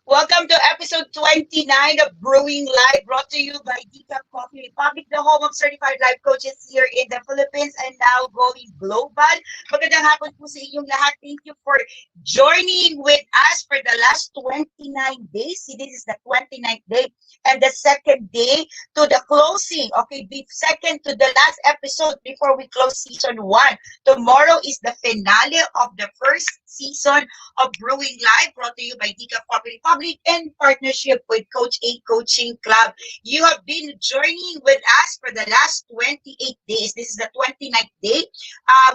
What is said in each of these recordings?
Welcome to episode 29 of Brewing Live, brought to you by Decaf Coffee Republic, the home of certified life coaches here in the Philippines and now going global. Magandang hapon po sa inyong lahat. Thank you for joining with us for the last 29 days. See, this is the 29th day and the second day to the closing. Okay, second to the last episode before we close season 1. Tomorrow is the finale of the first season of Brewing Live, brought to you by Decaf Coffee Republic in partnership with Coach A Coaching Club. You have been journeying with us for the last 28 days. This is the 29th day.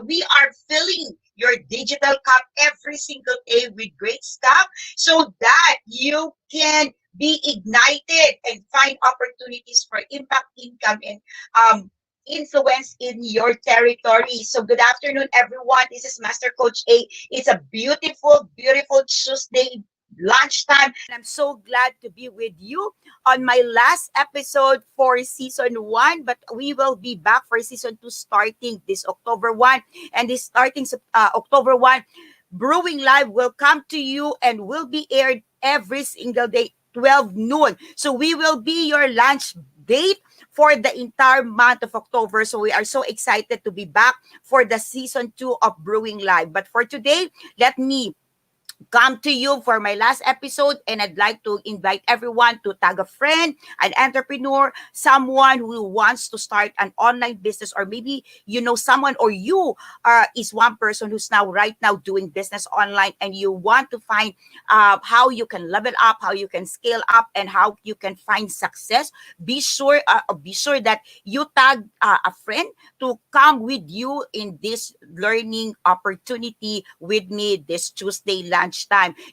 We are filling your digital cup every single day with great stuff so that you can be ignited and find opportunities for impact, income, and influence in your territory. So good afternoon, everyone. This is Master Coach A. It's a beautiful, beautiful Tuesday lunchtime. And I'm so glad to be with you on my last episode for season 1, but we will be back for season 2 starting this October 1. And this starting October 1, Brewing Live will come to you and will be aired every single day, 12 noon. So we will be your lunch date for the entire month of October. So we are so excited to be back for the season 2 of Brewing Live. But for today, let me come to you for my last episode, and I'd like to invite everyone to tag a friend, an entrepreneur, someone who wants to start an online business, or maybe you know someone, or you is one person who's right now doing business online, and you want to find how you can level up, how you can scale up, and how you can find success. Be sure that you tag a friend to come with you in this learning opportunity with me this Tuesday lunchtime.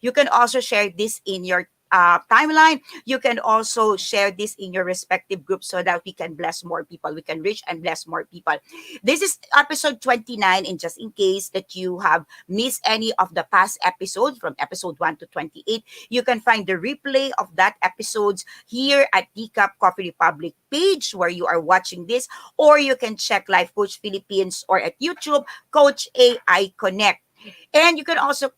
You can also share this in your timeline. You can also share this in your respective groups so that we can bless more people. We can reach and bless more people. This is episode 29, and just in case that you have missed any of the past episodes from episode 1 to 28, you can find the replay of that episodes here at Decaf Coffee Republic page where you are watching this, or you can check Life Coach Philippines or at YouTube, Coach AI Connect. And you can also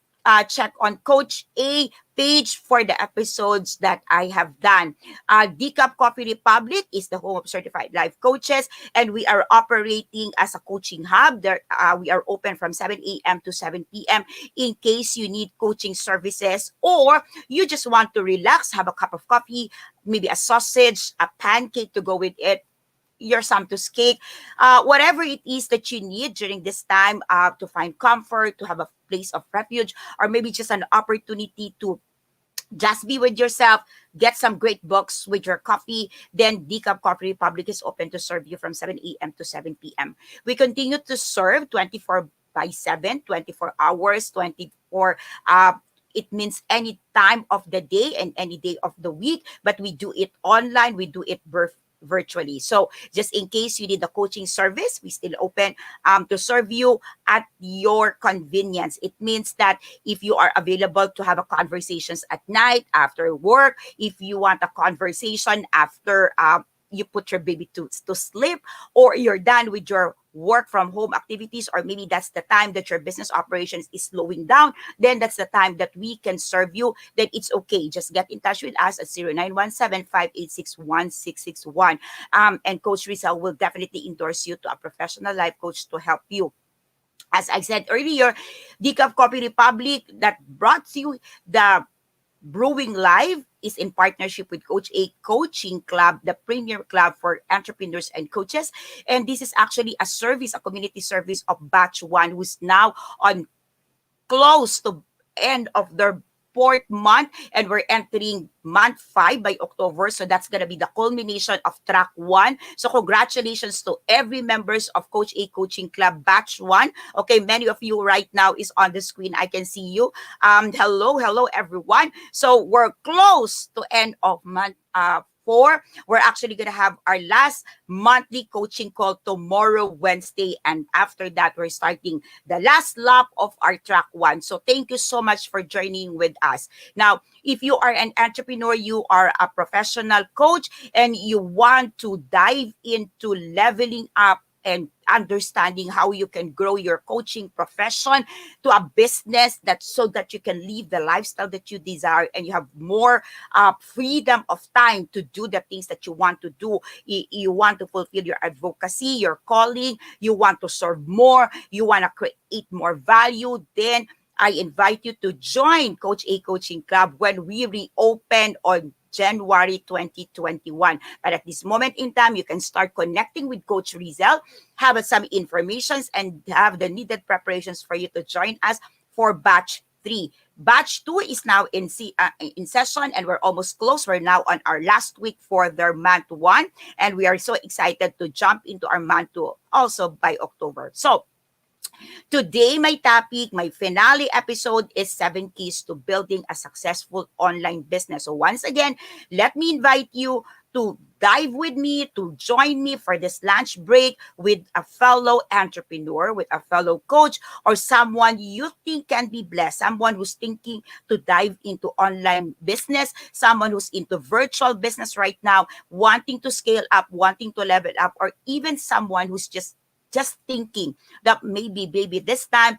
check on Coach A page for the episodes that I have done. Decaf Coffee Republic is the home of certified life coaches, and we are operating as a coaching hub. There, we are open from 7 a.m. to 7 p.m. in case you need coaching services, or you just want to relax, have a cup of coffee, maybe a sausage, a pancake to go with it, your Santos cake, whatever it is that you need during this time to find comfort, to have a place of refuge, or maybe just an opportunity to just be with yourself, get some great books with your coffee, then Decaf Coffee Republic is open to serve you from 7 a.m. to 7 p.m. We continue to serve 24 by 7, 24 hours, 24 it means any time of the day and any day of the week, but we do it online, we do it virtually. So just in case you need a coaching service, we still open to serve you at your convenience. It means that if you are available to have a conversations at night after work, if you want a conversation after you put your baby to sleep, or you're done with your work from home activities, or maybe that's the time that your business operations is slowing down, then that's the time that we can serve you, then it's okay. Just get in touch with us at 0917-586-1661. And Coach Rizal will definitely endorse you to a professional life coach to help you. As I said earlier, Decaf Coffee Republic that brought you the Brewing Live is in partnership with Coach A Coaching Club, the premier club for entrepreneurs and coaches. And this is actually a service, a community service of Batch 1, who's now on close to end of their 4th month, and we're entering month 5 by October. So that's going to be the culmination of track 1. So congratulations to every members of Coach A Coaching Club Batch 1. Okay, many of you right now is on the screen. I can see you. Hello everyone. So we're close to end of month 4. We're actually going to have our last monthly coaching call tomorrow, Wednesday. And after that, we're starting the last lap of our track 1. So thank you so much for joining with us. Now, if you are an entrepreneur, you are a professional coach, and you want to dive into leveling up and understanding how you can grow your coaching profession to a business, that so that you can live the lifestyle that you desire, and you have more freedom of time to do the things that you want to do. You want to fulfill your advocacy, your calling, you want to serve more, you want to create more value, then I invite you to join Coach A Coaching Club when we reopen on January 2021. But at this moment in time, you can start connecting with Coach Rizel, have some informations, and have the needed preparations for you to join us for batch 3. Batch 2 is now in session, and we're almost close. We're now on our last week for their month 1, and we are so excited to jump into our month 2 also by October. So today, my topic, my finale episode is 7 keys to building a successful online business. So once again, let me invite you to dive with me, to join me for this lunch break with a fellow entrepreneur, with a fellow coach, or someone you think can be blessed, someone who's thinking to dive into online business, someone who's into virtual business right now, wanting to scale up, wanting to level up, or even someone who's just thinking that maybe this time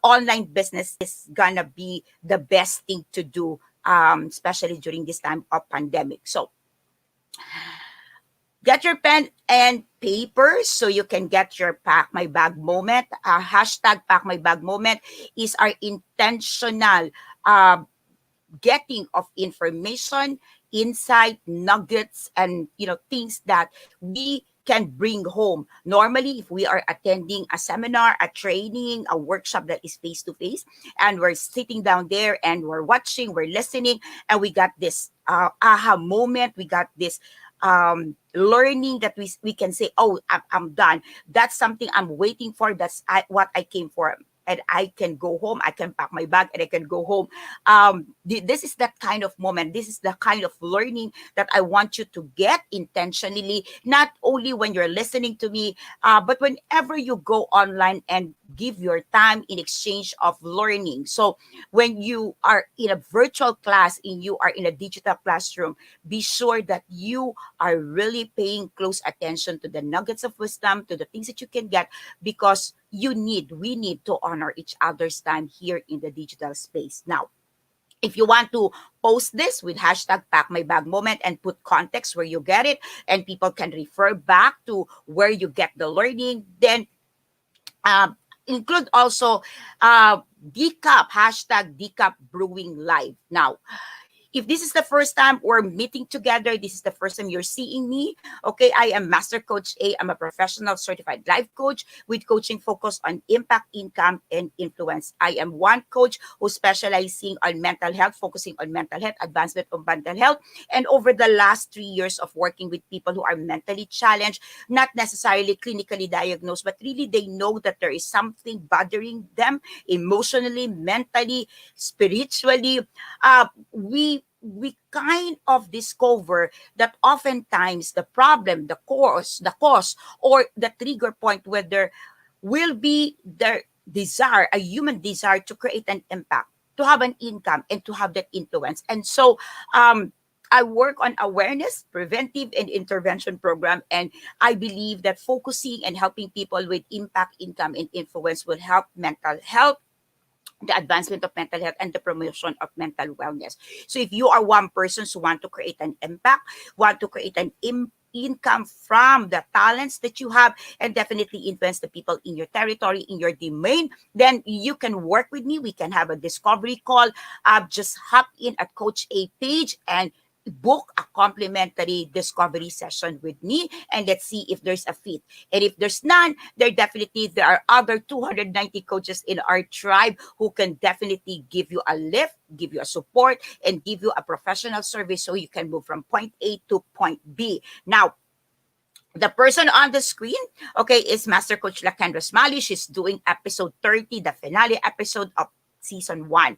online business is gonna be the best thing to do, especially during this time of pandemic. So get your pen and paper so you can get your pack my bag moment. Hashtag pack my bag moment is our intentional getting of information, insight, nuggets, and things that we can bring home. Normally, if we are attending a seminar, a training, a workshop that is face to face, and we're sitting down there and we're watching, we're listening, and we got this aha moment, we got this learning that we can say, oh, I'm done. That's something I'm waiting for. That's what I came for. And I can go home, I can pack my bag, and I can go home. This is that kind of moment. This is the kind of learning that I want you to get intentionally, not only when you're listening to me, but whenever you go online and give your time in exchange of learning. So when you are in a virtual class and you are in a digital classroom, be sure that you are really paying close attention to the nuggets of wisdom, to the things that you can get, because we need to honor each other's time here in the digital space. Now, if you want to post this with hashtag pack my bag moment and put context where you get it, and people can refer back to where you get the learning, then include also decap, hashtag decap brewing live. Now, if this is the first time we're meeting together, this is the first time you're seeing me, okay, I am Master Coach A. I'm a professional certified life coach with coaching focus on impact, income, and influence. I am one coach who's specializing on mental health, focusing on mental health, advancement of mental health. And over the last 3 years of working with people who are mentally challenged, not necessarily clinically diagnosed, but really they know that there is something bothering them emotionally, mentally, spiritually. We kind of discover that oftentimes the problem, the cause, or the trigger point where there will be their desire, a human desire to create an impact, to have an income, and to have that influence. And so I work on awareness, preventive, and intervention program. And I believe that focusing and helping people with impact, income, and influence will help mental health, the advancement of mental health, and the promotion of mental wellness. So if you are one person who want to create an impact, want to create an income from the talents that you have, and definitely influence the people in your territory, in your domain, then you can work with me. We can have a discovery call. Just hop in at Coach A page and book a complimentary discovery session with me, and let's see if there's a fit. And if there's none, there are other 290 coaches in our tribe who can definitely give you a lift, give you a support, and give you a professional service so you can move from point A to point B. Now, the person on the screen, okay, is Master Coach Lakendra Smiley. She's doing episode 30, the finale episode of Season 1.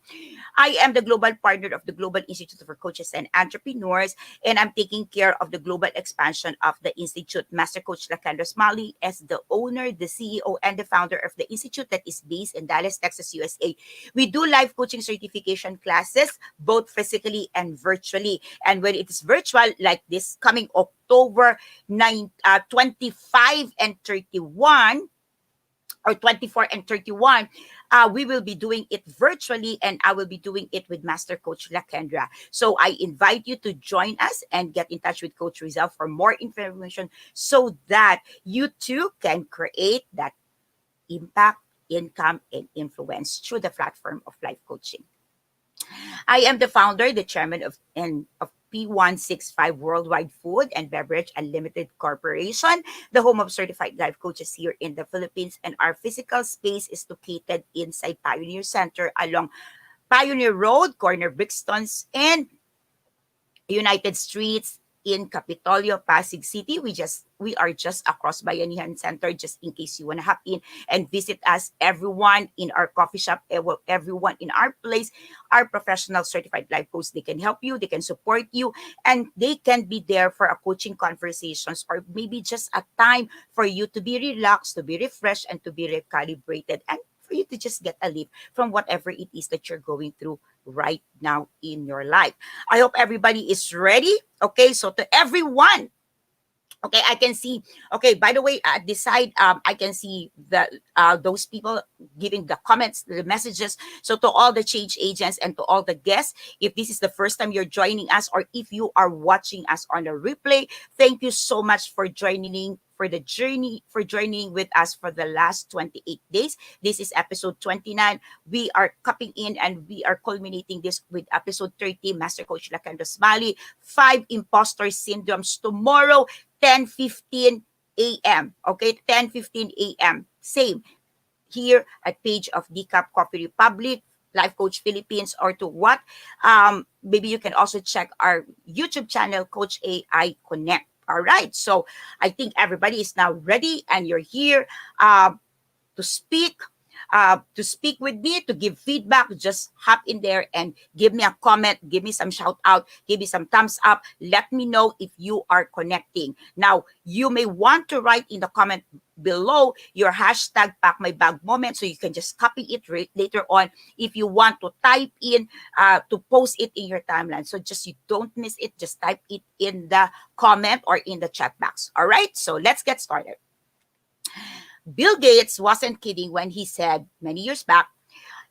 I am the global partner of the Global Institute for Coaches and Entrepreneurs, and I'm taking care of the global expansion of the Institute. Master Coach Lakendra Smalley as the owner, the CEO, and the founder of the Institute that is based in Dallas, Texas, USA. We do live coaching certification classes, both physically and virtually. And when it is virtual, like this coming October 25 and 31, or 24 and 31, we will be doing it virtually, and I will be doing it with Master Coach Lakendra. So I invite you to join us and get in touch with Coach Rizal for more information so that you too can create that impact, income, and influence through the platform of life coaching. I am the founder, the chairman of P165 Worldwide Food and Beverage Unlimited Corporation, the home of certified life coaches here in the Philippines. And our physical space is located inside Pioneer Center along Pioneer Road, corner Brixtons, and United Streets in Capitolio, Pasig City. We are just across Bayanihan Center, just in case you want to hop in and visit us. Everyone in our coffee shop, everyone in our place, our professional certified life coach, they can help you, they can support you, and they can be there for a coaching conversations, or maybe just a time for you to be relaxed, to be refreshed, and to be recalibrated, and for you to just get a lift from whatever it is that you're going through right now in your life. I hope everybody is ready. Okay, so to everyone, okay, I can see. Okay, by the way, at this side, I can see that those people giving the comments, the messages. So to all the change agents and to all the guests, if this is the first time you're joining us, or if you are watching us on a replay, thank you so much for joining for the journey, for joining with us for the last 28 days. This is episode 29. We are cupping in and we are culminating this with episode 30, Master Coach Lakendra Smalley, 5 imposter syndromes tomorrow, 10:15 a.m. Okay, 10:15 a.m. Same here at page of Decaf Coffee Republic, Life Coach Philippines, or to what? Maybe you can also check our YouTube channel, Coach AI Connect. All right, so I think everybody is now ready, and you're here to speak. To speak with me, to give feedback, just hop in there and give me a comment, give me some shout out, give me some thumbs up. Let me know if you are connecting. Now, you may want to write in the comment below your hashtag Pack My Bag moment, so you can just copy it later on if you want to type in, to post it in your timeline. So just you don't miss it, just type it in the comment or in the chat box. All right, so let's get started. Bill Gates wasn't kidding when he said many years back,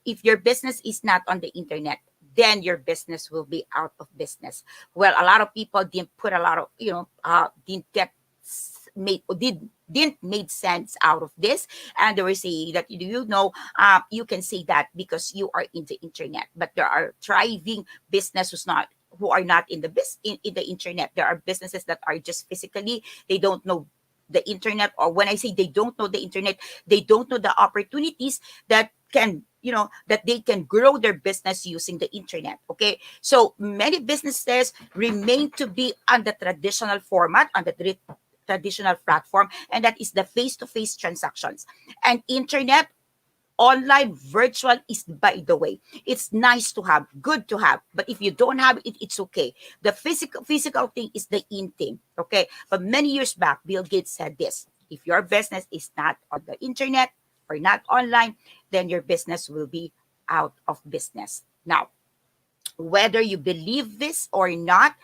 if your business is not on the internet, then your business will be out of business. Well, a lot of people didn't put a lot of, didn't get made, or didn't made sense out of this. And they were saying that, you can say that because you are in the internet, but there are thriving business who are not in the in the internet. There are businesses that are just physically, they don't know the internet, or when I say they don't know the internet, they don't know the opportunities that can, that they can grow their business using the internet. Okay, so many businesses remain to be on the traditional format, on the traditional platform, and that is the face-to-face transactions. And internet, online, virtual is, by the way, it's nice to have, good to have, but if you don't have it, it's okay. The physical thing is the in thing. Okay, but many years back, Bill Gates said this: if your business is not on the internet or not online, then your business will be out of business. Now, whether you believe this or not,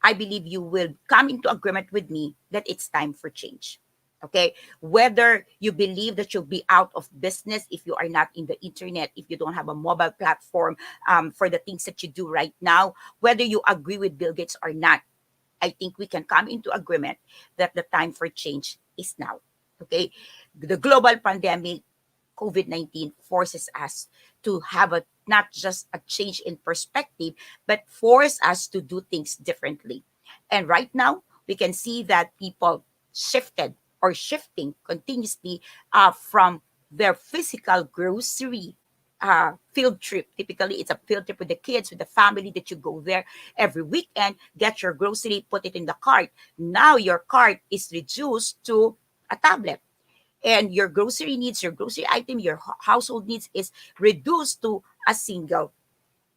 I believe you will come into agreement with me that it's time for change. Okay, whether you believe that you'll be out of business if you are not in the internet, if you don't have a mobile platform, for the things that you do right now, whether you agree with Bill Gates or not, I think we can come into agreement that the time for change is now. Okay, the global pandemic, COVID-19, forces us to have a not just a change in perspective, but force us to do things differently. And right now, we can see that people shifted or shifting continuously from their physical grocery field trip. Typically, it's a field trip with the kids, with the family, that you go there every weekend, get your grocery, put it in the cart. Now your cart is reduced to a tablet, and your grocery needs, your grocery item, your household needs is reduced to a single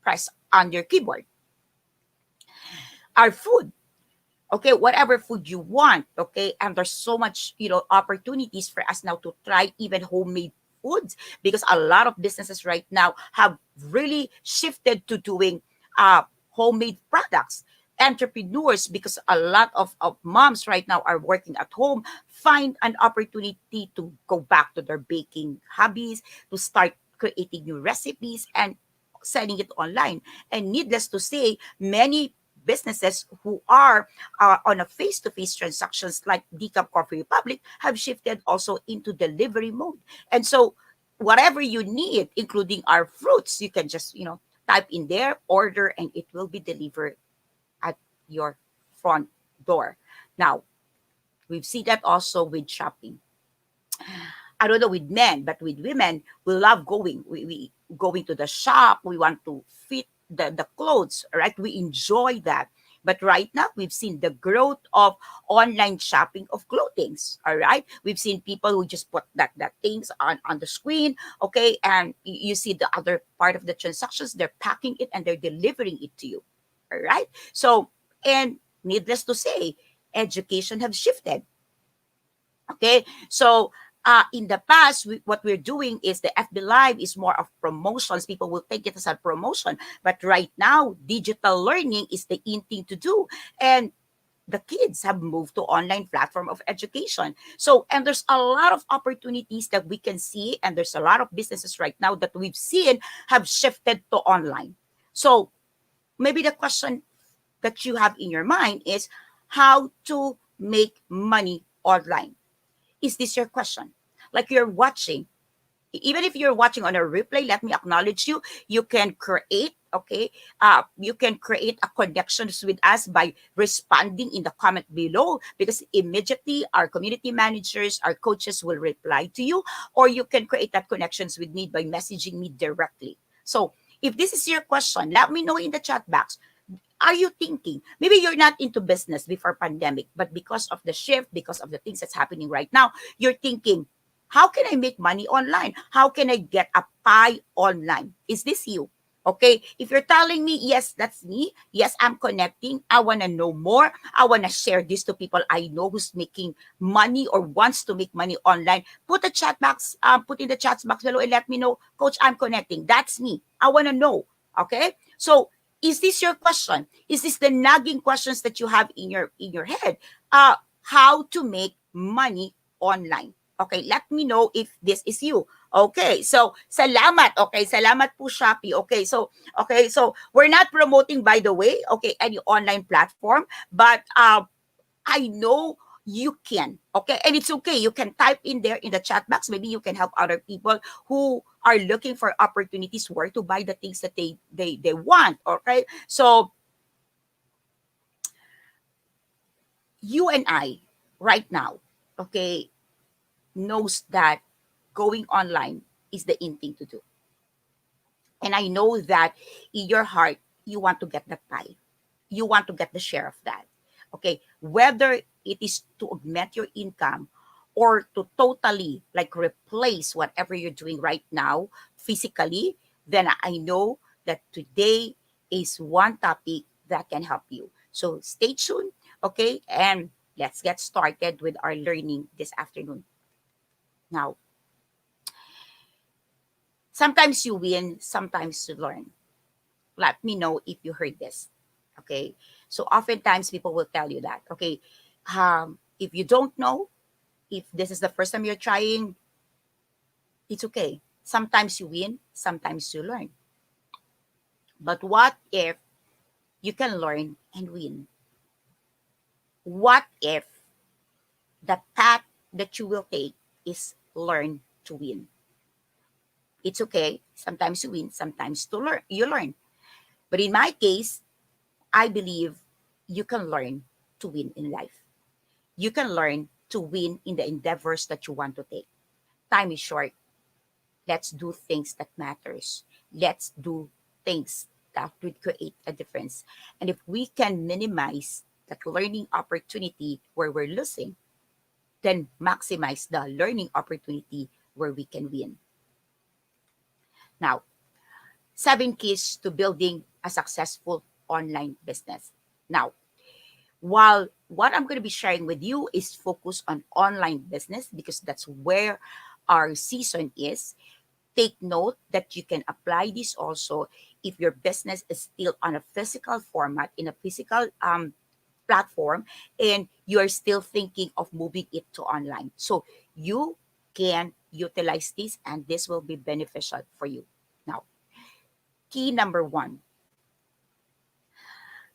press on your keyboard. Our food, okay, whatever food you want, okay, and there's so much, opportunities for us now to try even homemade foods, because a lot of businesses right now have really shifted to doing homemade products. Entrepreneurs, because a lot of moms right now are working at home, find an opportunity to go back to their baking hobbies, to start creating new recipes and selling it online. And needless to say, many businesses who are on a face-to-face transactions like Decaf Coffee Republic have shifted also into delivery mode. And so whatever you need, including our fruits, you can just, type in there, order, and it will be delivered at your front door. Now, we've seen that also with shopping. I don't know with men, but with women, we love going. We going to the shop. We want to fit the clothes, right? We enjoy that. But right now, we've seen the growth of online shopping of clothings. All right, we've seen people who just put that things on the screen, okay, and you see the other part of the transactions. They're packing it and they're delivering it to you. All right, so and needless to say, education have shifted. Okay, so in the past, what we're doing is the FB Live is more of promotions. People will take it as a promotion, but right now, digital learning is the in thing to do, and the kids have moved to online platform of education. So, and there's a lot of opportunities that we can see, and there's a lot of businesses right now that we've seen have shifted to online. So, maybe the question that you have in your mind is how to make money online. Is this your question? Like you're watching, even if you're watching on a replay, let me acknowledge you. You can create, okay, you can create a connections with us by responding in the comment below, because immediately our community managers, our coaches will reply to you, or you can create that connections with me by messaging me directly. So if this is your question, let me know in the chat box. Are you thinking maybe you're not into business before pandemic, but because of the shift, because of the things that's happening right now, you're thinking, how can I make money online? How can I get a pie online? Is this you? Okay, if you're telling me yes, that's me, yes, I'm connecting, I want to know more, I want to share this to people I know who's making money or wants to make money online, put the chat box, put in the chat box below and let me know, coach, I'm connecting, that's me, I want to know. Okay, so is this your question? Is this the nagging questions that you have in your head? How to make money online? Okay, let me know if this is you. Okay, so salamat. Okay, salamat po Shopee. Okay, so we're not promoting, by the way, okay, any online platform, but I know you can. Okay, and it's okay. You can type in there in the chat box. Maybe you can help other people who are looking for opportunities where to buy the things that they want. Okay, so you and I right now, okay, knows that going online is the in thing to do. And I know that in your heart, you want to get the pie. You want to get the share of that. Okay. Whether it is to augment your income or to totally like replace whatever you're doing right now physically, then I know that today is one topic that can help you. So stay tuned. Okay. And let's get started with our learning this afternoon. Now, sometimes you win, sometimes you learn. Let me know if you heard this. Okay. So oftentimes people will tell you that. Okay. If you don't know, if this is the first time you're trying, it's okay. Sometimes you win, sometimes you learn. But what if you can learn and win? What if the path that you will take is learn to win? It's okay. Sometimes you win, sometimes you learn. But in my case, I believe you can learn to win in life. You can learn to win in the endeavors that you want to take. Time is short. Let's do things that matters. Let's do things that would create a difference. And if we can minimize that learning opportunity where we're losing, then maximize the learning opportunity where we can win. Now, 7 keys to building a successful online business. Now, while what I'm going to be sharing with you is focused on online business because that's where our season is, take note that you can apply this also if your business is still on a physical format, in a physical platform, and you're still thinking of moving it to online. So you can utilize this and this will be beneficial for you. Now, key number one,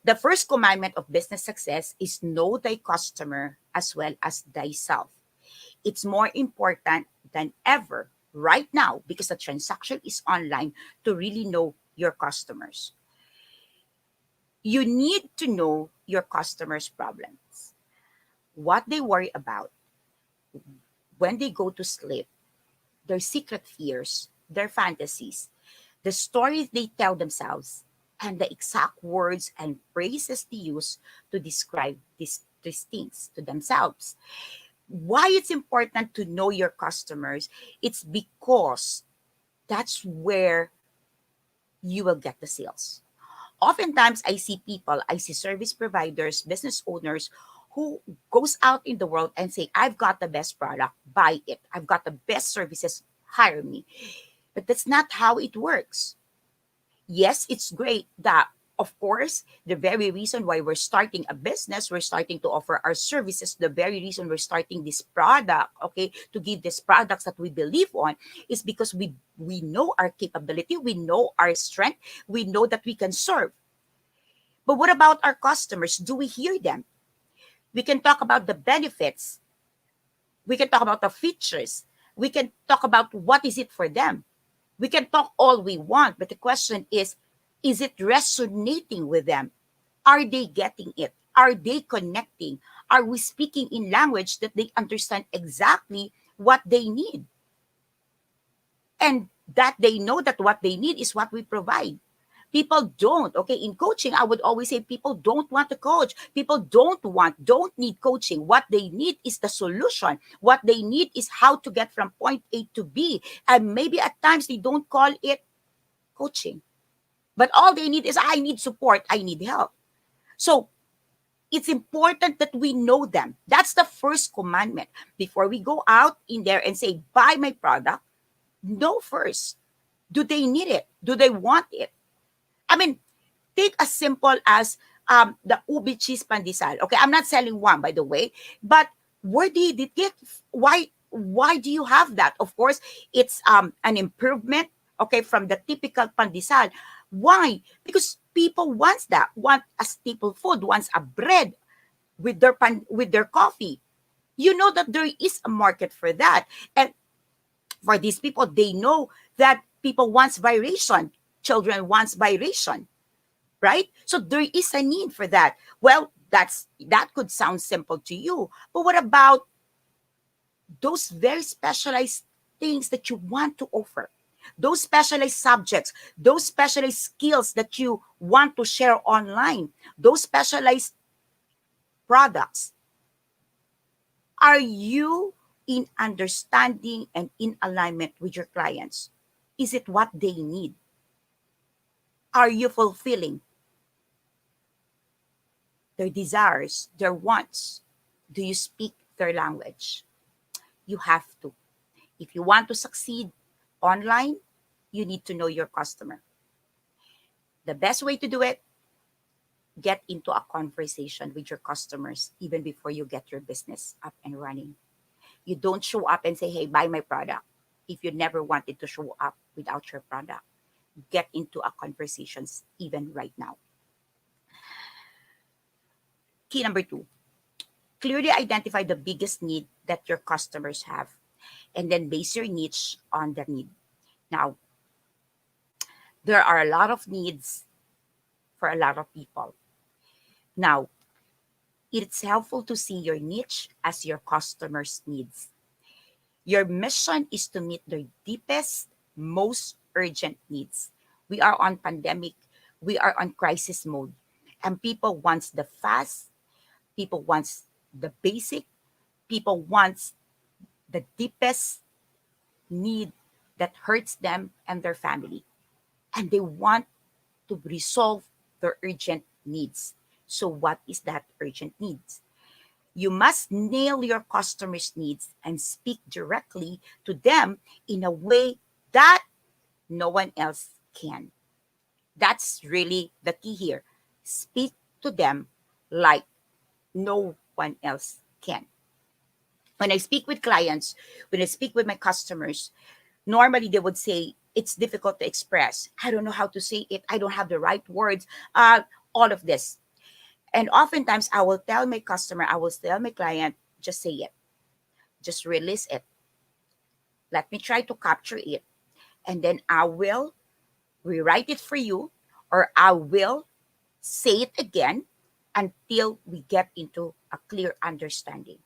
the first commandment of business success is know thy customer as well as thyself. It's more important than ever right now because the transaction is online to really know your customers. You need to know your customers' problems, what they worry about when they go to sleep, their secret fears, their fantasies, the stories they tell themselves, and the exact words and phrases they use to describe these things to themselves. Why it's important to know your customers? It's because that's where you will get the sales. Oftentimes I see service providers, business owners who goes out in the world and say, I've got the best product, buy it. I've got the best services, hire me. But that's not how it works. Yes, it's great that, of course, the very reason why we're starting a business, we're starting to offer our services, the very reason we're starting this product, okay, to give these products that we believe on, is because we know our capability, we know our strength, we know that we can serve. But what about our customers? Do we hear them? We can talk about the benefits. We can talk about the features. We can talk about what is it for them. We can talk all we want, but the question is it resonating with them? Are they getting it? Are they connecting? Are we speaking in language that they understand exactly what they need? And that they know that what they need is what we provide. People don't. Okay, in coaching, I would always say people don't want to coach. People don't need coaching. What they need is the solution. What they need is how to get from point A to B. And maybe at times they don't call it coaching. But all they need is, I need support, I need help. So it's important that we know them. That's the first commandment. Before we go out in there and say, buy my product, know first. Do they need it? Do they want it? I mean, take as simple as the ubi cheese pandesal. Okay, I'm not selling one, by the way, but where did it get? Why do you have that? Of course, it's an improvement. Okay, from the typical pandesal. Why? Because people wants that, want a staple food, wants a bread with their coffee. You know that there is a market for that, and for these people, they know that people wants variation. Children wants variation, right? So there is a need for that. Well, that could sound simple to you, but what about those very specialized things that you want to offer? Those specialized subjects, those specialized skills that you want to share online, those specialized products. Are you in understanding and in alignment with your clients? Is it what they need? Are you fulfilling their desires, their wants? Do you speak their language? You have to. If you want to succeed online, you need to know your customer. The best way to do it, get into a conversation with your customers even before you get your business up and running. You don't show up and say, hey, buy my product. If you never wanted to show up without your product, get into a conversations even right now. Key number two, clearly identify the biggest need that your customers have and then base your niche on the need. Now, there are a lot of needs for a lot of people. Now, it's helpful to see your niche as your customers' needs. Your mission is to meet their deepest, most urgent needs. We are on pandemic, we are on crisis mode, and people wants the fast, people wants the basic, people wants the deepest need that hurts them and their family. and they want to resolve their urgent needs. So, what is that urgent needs? You must nail your customers' needs and speak directly to them in a way that no one else can. That's really the key here. Speak to them like no one else can. When I speak with clients, when I speak with my customers, normally they would say, it's difficult to express. I don't know how to say it. I don't have the right words. All of this. And oftentimes I will tell my customer, I will tell my client, just say it. Just release it. Let me try to capture it. And then I will rewrite it for you, or I will say it again until we get into a clear understanding.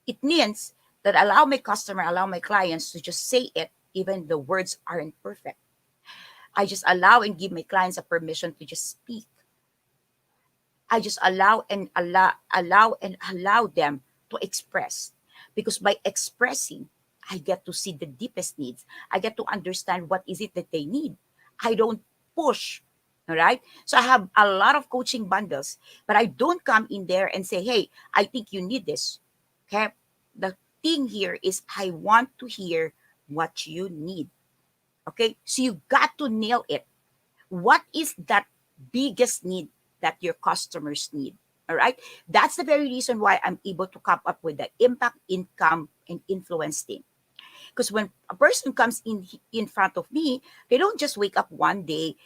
It means that allow my clients to just say it, even the words aren't perfect. I just allow and give my clients a permission to just speak. I just allow them to express. Because by expressing, I get to see the deepest needs. I get to understand what is it that they need. I don't push. All right. So I have a lot of coaching bundles, but I don't come in there and say, hey, I think you need this. Okay. The thing here is I want to hear what you need. Okay. So you got to nail it. What is that biggest need that your customers need? All right. That's the very reason why I'm able to come up with the impact, income, and influence thing. Because when a person comes in front of me, they don't just wake up one day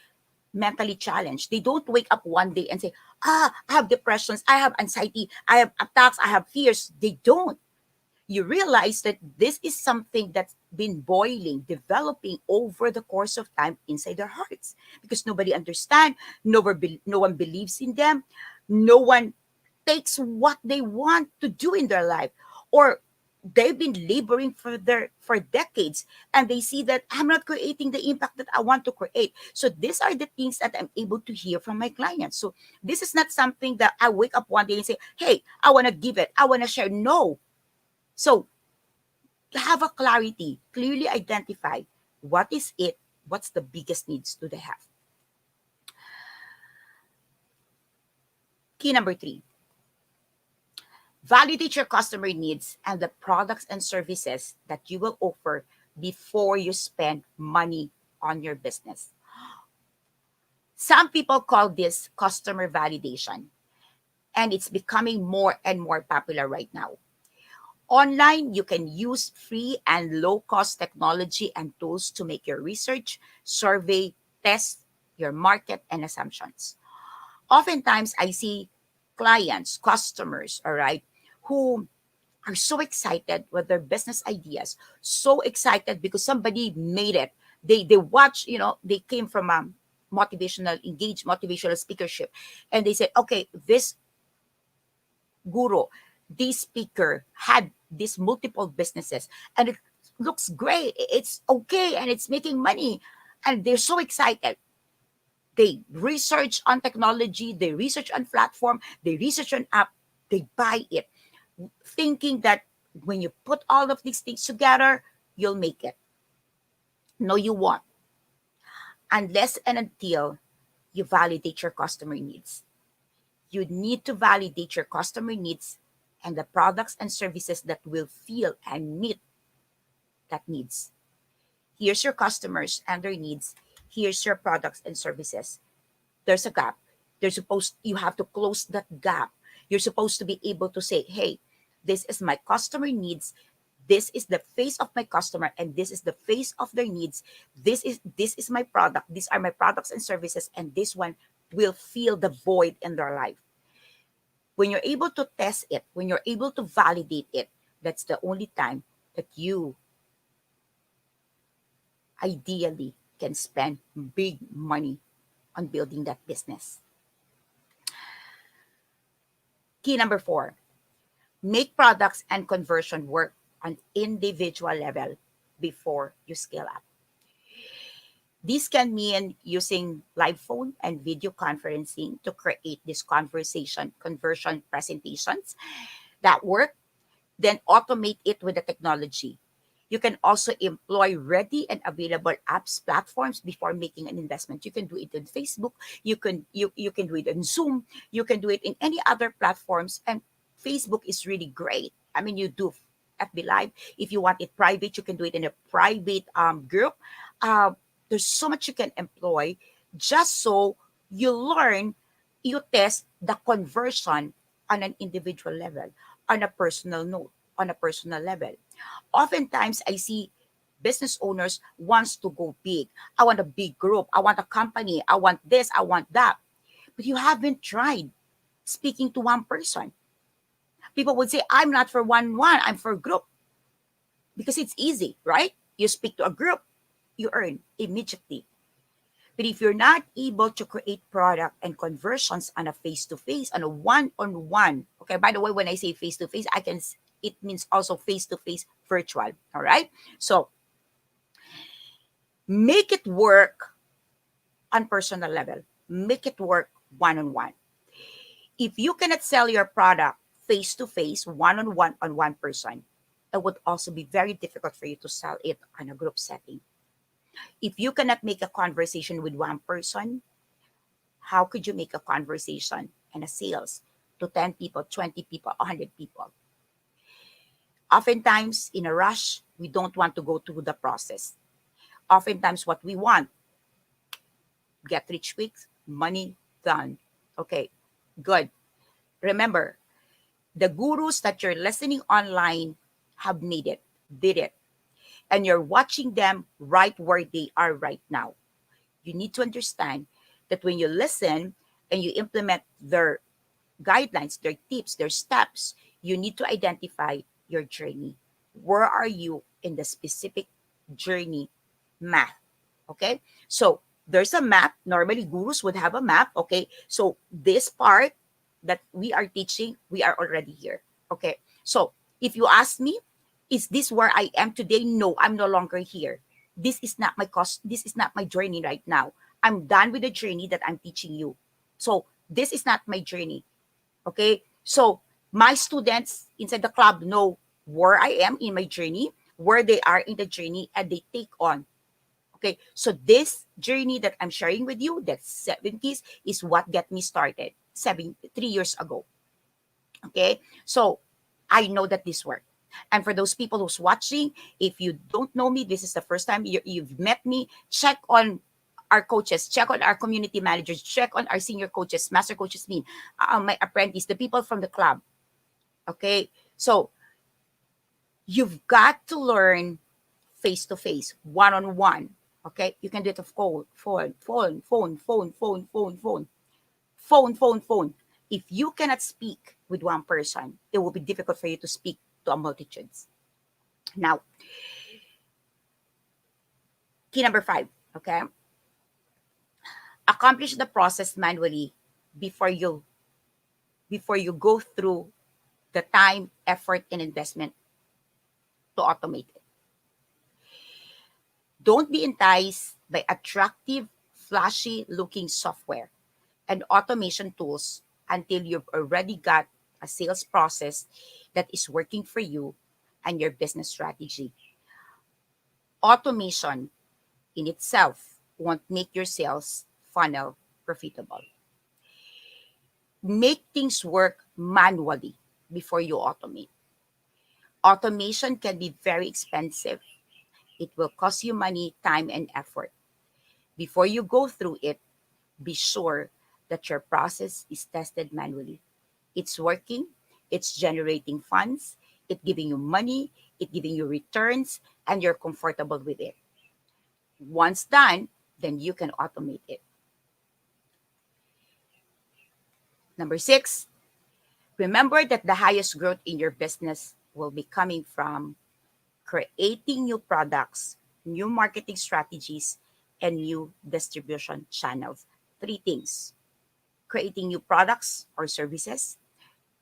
mentally challenged. They don't wake up one day and say, I have depressions, I have anxiety, I have attacks, I have fears. They don't. You realize that this is something that's been boiling, developing over the course of time inside their hearts, because nobody understands, no one believes in them, no one takes what they want to do in their life, or they've been laboring for decades, and they see that I'm not creating the impact that I want to create. So these are the things that I'm able to hear from my clients. So this is not something that I wake up one day and say, hey, I want to give it, I want to share. No. So have a clarity, clearly identify what is it, what's the biggest needs do they have. Key number 3, validate your customer needs and the products and services that you will offer before you spend money on your business. Some people call this customer validation, and it's becoming more and more popular right now. Online, you can use free and low-cost technology and tools to make your research, survey, test your market and assumptions. Oftentimes, I see clients, customers, all right, who are so excited with their business ideas, so excited because somebody made it. They watch, they came from a motivational speakership, and they said, okay, this guru, this speaker had these multiple businesses, and it looks great. It's okay, and it's making money, and they're so excited. They research on technology, they research on platform, they research on app, they buy it, thinking that when you put all of these things together, you'll make it. No, you won't, unless and until you validate your customer needs. You need to validate your customer needs and the products and services that will feel and meet that needs. Here's your customers and their needs. Here's your products and services. There's a gap. You have to close that gap. You're supposed to be able to say, hey, this is my customer needs. This is the face of my customer, and this is the face of their needs. This is my product. These are my products and services, and this one will fill the void in their life. When you're able to test it, when you're able to validate it, that's the only time that you ideally can spend big money on building that business. Key number 4, make products and conversion work on individual level before you scale up. This can mean using live phone and video conferencing to create this conversion presentations that work, then automate it with the technology. You can also employ ready and available apps platforms before making an investment. You can do it in Facebook, you can do it in Zoom, you can do it in any other platforms. And Facebook is really great. I mean, you do FB Live. If you want it private, you can do it in a private group. Uh, there's so much you can employ just so you learn, you test the conversion on an individual level, on a personal note, on a personal level. Oftentimes, I see business owners wants to go big. I want a big group. I want a company. I want this. I want that. But you haven't tried speaking to one person. People would say, I'm not for one, I'm for group because it's easy, right? You speak to a group, you earn immediately. But if you're not able to create product and conversions on a face-to-face, on a one-on-one, okay, by the way, when I say face-to-face, it means also face-to-face virtual, all right? So make it work on personal level. Make it work one-on-one. If you cannot sell your product face-to-face, one-on-one on one person, it would also be very difficult for you to sell it on a group setting. If you cannot make a conversation with one person, how could you make a conversation and a sales to 10 people, 20 people, 100 people? Oftentimes, in a rush, we don't want to go through the process. Oftentimes, what we want, get rich quick, money, done. Okay, good. Remember, the gurus that you're listening online have made it, did it, and you're watching them right where they are right now. You need to understand that when you listen and you implement their guidelines, their tips, their steps, you need to identify your journey. Where are you in the specific journey math? Okay. So there's a map. Normally, gurus would have a map. Okay. So this part that we are teaching, we are already here. Okay. So if you ask me, is this where I am today? No, I'm no longer here. This is not my cost. This is not my journey right now. I'm done with the journey that I'm teaching you. So this is not my journey. Okay. So my students inside the club know where I am in my journey, where they are in the journey, and they take on. Okay, so this journey that I'm sharing with you, that 70s, is what got me started 3 years ago. Okay, so I know that this worked. And for those people who's watching, if you don't know me, this is the first time you've met me, check on our coaches, check on our community managers, check on our senior coaches, master coaches, my apprentice, the people from the club. Okay, so you've got to learn face to face, one on one. Okay, you can do it of phone. If you cannot speak with one person, it will be difficult for you to speak to a multitudes. Now, key number 5. Okay, accomplish the process manually before you before you go through the time, effort, and investment to automate it. Don't be enticed by attractive, flashy looking software and automation tools until you've already got a sales process that is working for you and your business strategy. Automation in itself won't make your sales funnel profitable. Make things work manually before you automate. Automation can be very expensive. It will cost you money, time, and effort. Before you go through it, be sure that your process is tested manually. It's working, it's generating funds, it's giving you money, it's giving you returns, and you're comfortable with it. Once done, then you can automate it. Number 6, remember that the highest growth in your business will be coming from creating new products, new marketing strategies, and new distribution channels. 3 things: creating new products or services,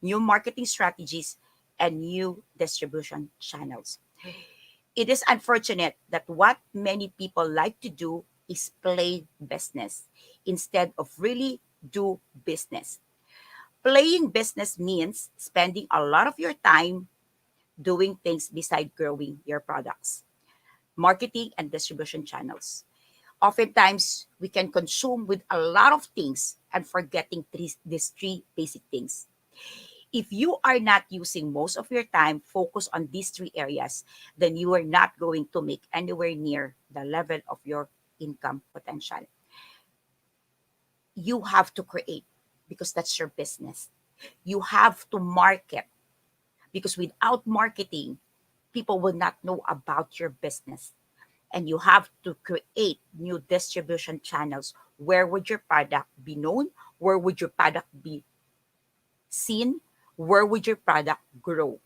new marketing strategies, and new distribution channels. It is unfortunate that what many people like to do is play business instead of really do business. Playing business means spending a lot of your time doing things beside growing your products. Marketing and distribution channels. Oftentimes, we can consume with a lot of things and forgetting these three basic things. If you are not using most of your time focus on these three areas, then you are not going to make anywhere near the level of your income potential. You have to create because that's your business. You have to market because without marketing, people will not know about your business. And you have to create new distribution channels. Where would your product be known? Where would your product be seen? Where would your product grow?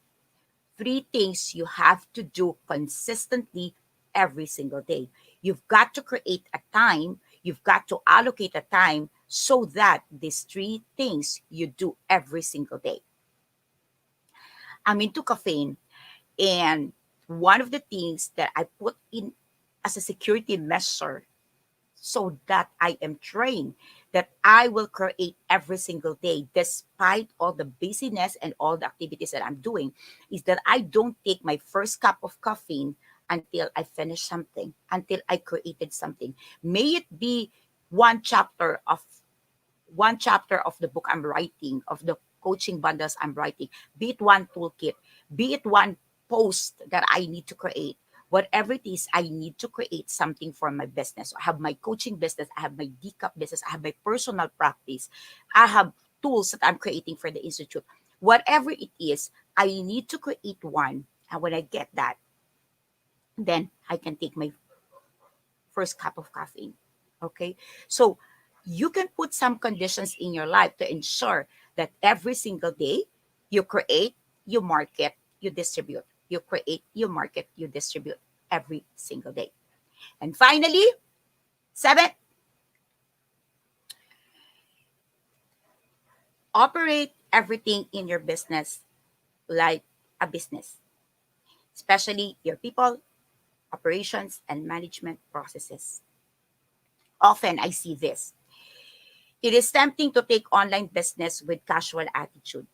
Three things you have to do consistently every single day. You've got to create a time, you've got to allocate a time so that these three things you do every single day. I'm into caffeine, and one of the things that I put in as a security measure so that I am trained that I will create every single day, despite all the busyness and all the activities that I'm doing, is that I don't take my first cup of caffeine until I finish something, until I created something. May it be one chapter of the book I'm writing, of the coaching bundles I'm writing, be it one toolkit, be it one post that I need to create. Whatever it is, I need to create something for my business. I have my coaching business, I have my decap business, I have my personal practice, I have tools that I'm creating for the institute. Whatever it is, I need to create one. And when I get that, then I can take my first cup of caffeine. Okay. So you can put some conditions in your life to ensure that every single day you create, you market, you distribute. You create, you market, you distribute every single day. And finally, seven, operate everything in your business like a business, especially your people, operations, and management processes. Often I see this. It is tempting to take online business with casual attitude.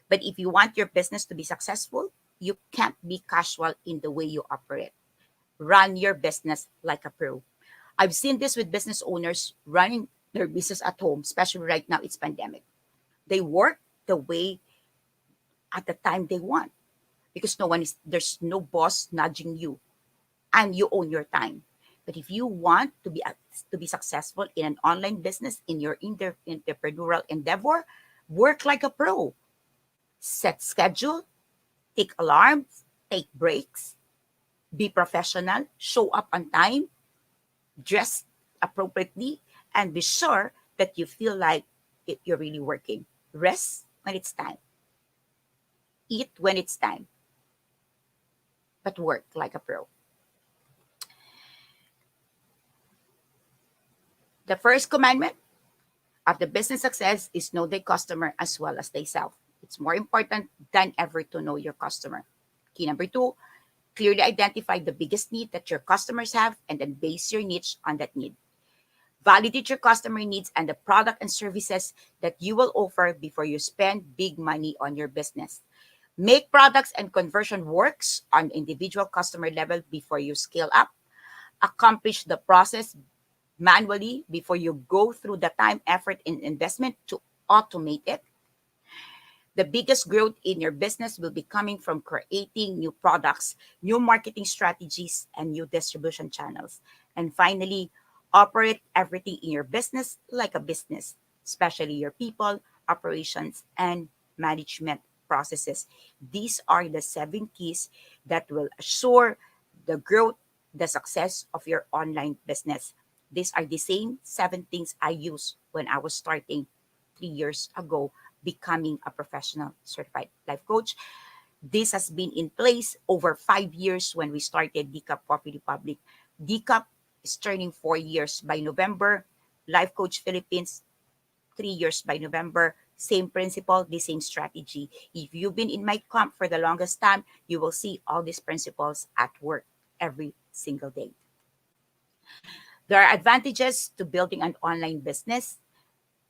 But if you want your business to be successful, you can't be casual in the way you operate. Run your business like a pro. I've seen this with business owners running their business at home, especially right now it's pandemic. They work the way at the time they want because there's no boss nudging you and you own your time. But if you want to be successful in an online business in your entrepreneurial endeavor, work like a pro. Set schedule, take alarms, take breaks, be professional, show up on time, dress appropriately, and be sure that you feel like you're really working. Rest when it's time, eat when it's time, but work like a pro. The first commandment of the business success is know the customer as well as they self. It's more important than ever to know your customer. Key number two, clearly identify the biggest need that your customers have and then base your niche on that need. Validate your customer needs and the product and services that you will offer before you spend big money on your business. Make products and conversion works on individual customer level before you scale up. Accomplish the process manually before you go through the time, effort, and investment to automate it. The biggest growth in your business will be coming from creating new products, new marketing strategies, and new distribution channels. And finally, operate everything in your business like a business, especially your people, operations, and management processes. These are the seven keys that will assure the growth, the success of your online business. These are the same seven things I used when I was starting 3 years ago becoming a professional certified life coach. This has been in place over 5 years when we started Decap Coffee Republic. Decap is turning 4 years by November. Life Coach Philippines, 3 years by November. Same principle, the same strategy. If you've been in my camp for the longest time, you will see all these principles at work every single day. There are advantages to building an online business,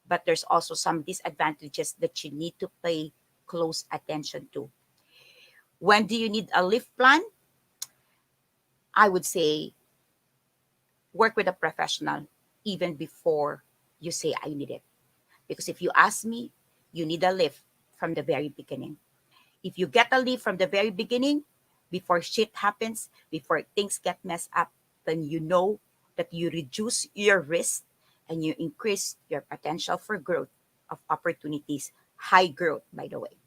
but there's also some disadvantages that you need to pay close attention to. When do you need a lift plan? I would say work with a professional even before you say I need it. Because if you ask me, you need a lift from the very beginning. If you get a lift from the very beginning, before shit happens, before things get messed up, then you know that you reduce your risk and you increase your potential for growth of opportunities, high growth, by the way.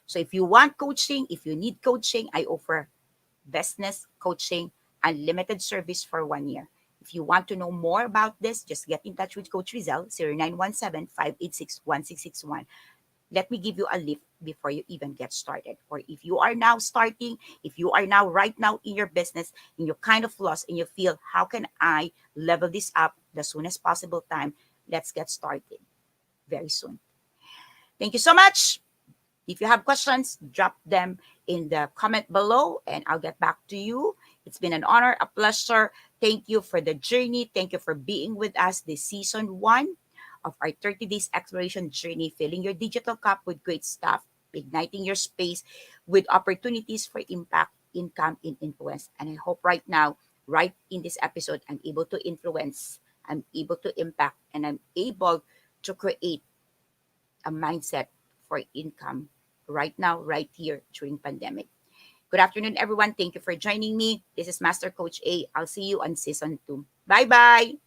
So if you want coaching, if you need coaching, I offer business coaching unlimited service for 1 year. If you want to know more about this, just get in touch with Coach Rizal, 0917-586-1661. Let me give you a lift before you even get started. Or if you are now starting, if you are now right now in your business and you're kind of lost and you feel, how can I level this up the soonest possible time? Let's get started very soon. Thank you so much. If you have questions, drop them in the comment below and I'll get back to you. It's been an honor, a pleasure. Thank you for the journey. Thank you for being with us this season 1 of our 30 days exploration journey, filling your digital cup with great stuff, igniting your space with opportunities for impact, income, and influence. And I hope right now, right in this episode, I'm able to influence, I'm able to impact, and I'm able to create a mindset for income right now, right here during pandemic. Good afternoon, everyone. Thank you for joining me. This is Master Coach A. I'll see you on season 2. Bye-bye.